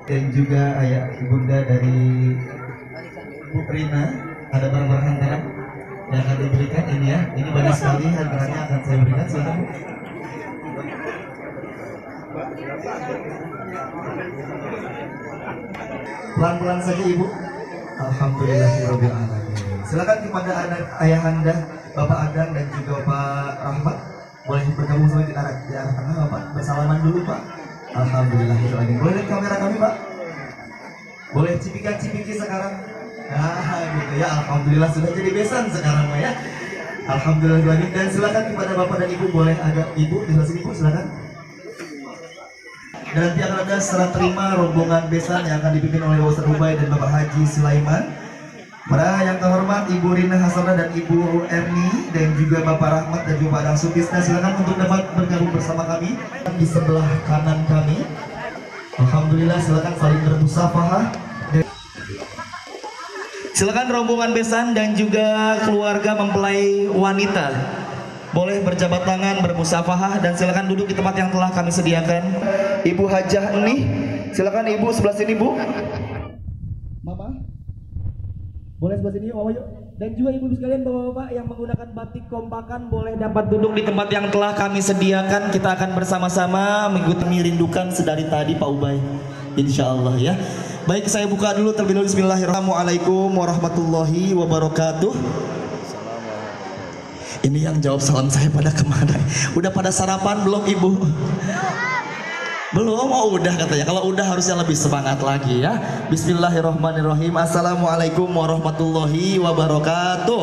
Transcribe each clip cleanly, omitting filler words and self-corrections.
Dan juga ayah ibunda dari Bu Prina, ada barang-barang hantaran yang akan diberikan ini ya. Ini banyak sekali hantarannya akan saya berikan, silakan. Pelan-pelan saja Ibu. Alhamdulillahirobbilalamin. Silakan kepada anak ayahanda, Bapak Adang dan juga Bapak Rahmat, boleh bergabung sama di arah tengah Bapak. Bersalaman dulu Pak. Alhamdulillahirobbilalamin. Boleh lihat kamera kami Pak? Boleh cipika-cipiki sekarang? Nah gitu ya. Alhamdulillah sudah jadi besan sekarang Pak ya. Alhamdulillahirobbilalamin. Dan silakan kepada Bapak dan Ibu, boleh agak Ibu di sebelah sini Ibu, silakan. Dan nanti akan ada serah terima rombongan besan yang akan dipimpin oleh Ustaz Ubay dan Bapak Haji Sulaiman. Para yang terhormat Ibu Rina Hasanah dan Ibu Erni dan juga Bapak Rahmat dan juga Pak Adang Sutisna, silakan untuk dapat bergabung bersama kami di sebelah kanan kami. Alhamdulillah, silakan saling bermusafahah. Silakan rombongan besan dan juga keluarga mempelai wanita boleh berjabat tangan, bermusafahah, dan silakan duduk di tempat yang telah kami sediakan. Ibu Hajah nih, silakan Ibu sebelah sini Bu. Mama, boleh sebelah sini Mama yuk. Dan juga ibu sekalian, bapak-bapak yang menggunakan batik kompakan boleh dapat duduk di tempat yang telah kami sediakan. Kita akan bersama-sama mengikuti rindukan sedari tadi Pak Ubay, insya Allah ya. Baik, saya buka dulu terlebih dahulu. Bismillahirrahmanirrahim. Assalamualaikum warahmatullahi wabarakatuh. Ini yang jawab salam saya pada kemana? Udah pada sarapan belum Ibu? Belum? Oh udah katanya. Kalau udah harusnya lebih semangat lagi ya. Bismillahirrahmanirrahim. Assalamualaikum warahmatullahi wabarakatuh.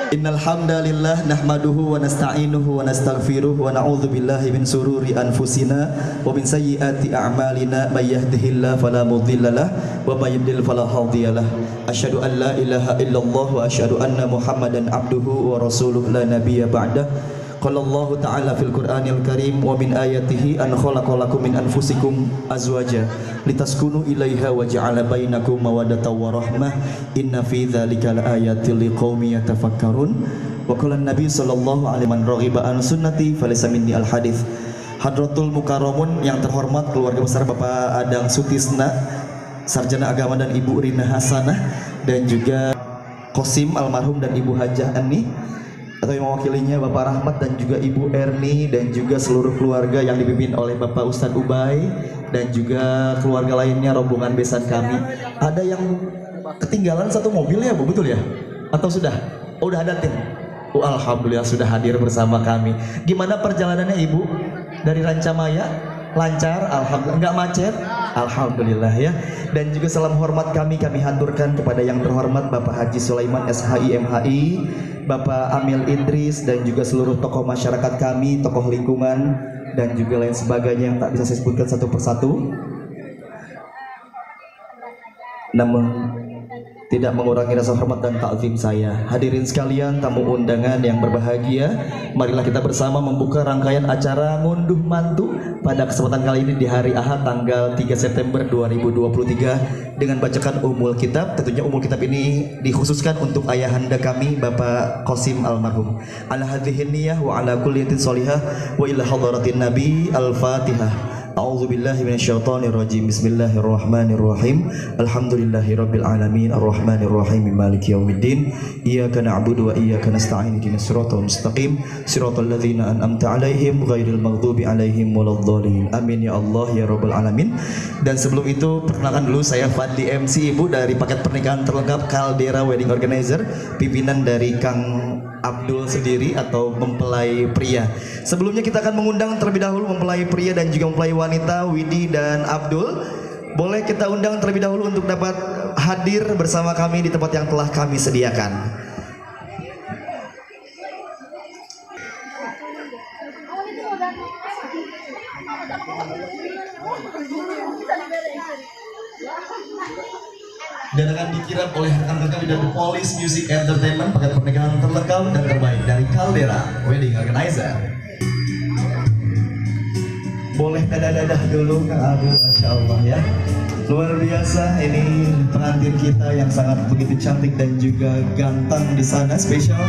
Innal hamdalillah nahmaduhu wa nasta'inuhu wa nastaghfiruh wa na'udzu billahi min sururi anfusina wa min sayyiati a'malina may yahdihillahu fala mudhillalah wa may yudlil fala hadiyalah. Asyhadu an la ilaha illallah wa asyhadu anna Muhammadan abduhu wa rasuluh la nabiyya ba'dah. Qala Allah ta'ala fil Qur'anil Karim wa min ayatihi an khalaqalakum min anfusikum azwaja litaskunu ilaiha wa ja'ala bainakum mawaddatan wa rahmah inna fi dzalika laayatil liqaumin yatafakkarun. Wa qala an-nabi sallallahu alaihi man raghiba an sunnati falaysa minni al hadits. Hadratul Mukarramun yang terhormat keluarga besar Bapak Adang Sutisna, sarjana agama, dan Ibu Rina Hasanah, dan juga Qasim almarhum dan Ibu Hajah Ani atau yang mewakilinya Bapak Rahmat dan juga Ibu Erni, dan juga seluruh keluarga yang dipimpin oleh Bapak Ustadz Ubay dan juga keluarga lainnya, rombongan besan kami. Ada yang ketinggalan satu mobil ya Bu, betul ya? Atau sudah? Oh, udah ada tim? Oh, alhamdulillah sudah hadir bersama kami. Gimana perjalanannya Ibu? Dari Rancamaya? Lancar? Alhamdulillah. Enggak macet? Alhamdulillah ya. Dan juga salam hormat kami haturkan kepada yang terhormat Bapak Haji Sulaiman SHI MHI, Bapak Amil Idris, dan juga seluruh tokoh masyarakat kami, tokoh lingkungan, dan juga lain sebagainya yang tak bisa saya sebutkan satu persatu. Namun tidak mengurangi rasa hormat dan takzim saya. Hadirin sekalian, tamu undangan yang berbahagia, marilah kita bersama membuka rangkaian acara ngunduh mantu pada kesempatan kali ini di hari Ahad tanggal 3 September 2023 dengan bacakan Ummul Kitab. Tentunya Ummul Kitab ini dikhususkan untuk ayahanda kami Bapak Qasim almarhum. Ala hadhihi niyyah wa ala kulli yatin sholihah wa ila hadratin nabi. Al-Fatihah. A'udzu billahi minasyaitonir rajim. Bismillahirrahmanirrahim. Alhamdulillahirabbil alamin arrahmanir rahim maliki yaumiddin. Iyyaka na'budu wa iyyaka nasta'in ihdinas siratal mustaqim siratal ladzina an'amta 'alaihim ghairil maghdubi 'alaihim waladdallin. Amin ya Allah ya rabbal alamin. Dan sebelum itu perkenalkan dulu, saya Fadli MC Ibu dari paket pernikahan terlengkap Caldera Wedding Organizer, pimpinan dari Kang Abdul sendiri atau mempelai pria. Sebelumnya kita akan mengundang terlebih dahulu mempelai pria dan juga mempelai wanita Widi dan Abdul. Boleh kita undang terlebih dahulu untuk dapat hadir bersama kami di tempat yang telah kami sediakan. Dan akan dikirap oleh rekan-rekan dari Police Music Entertainment, paket pernikahan terlengkap dan terbaik dari Caldera Wedding Organizer. Boleh dadah-dadah dulu Kang Abdul, Masya Allah ya. Luar biasa, ini pengantin kita yang sangat begitu cantik dan juga ganteng di sana, spesial.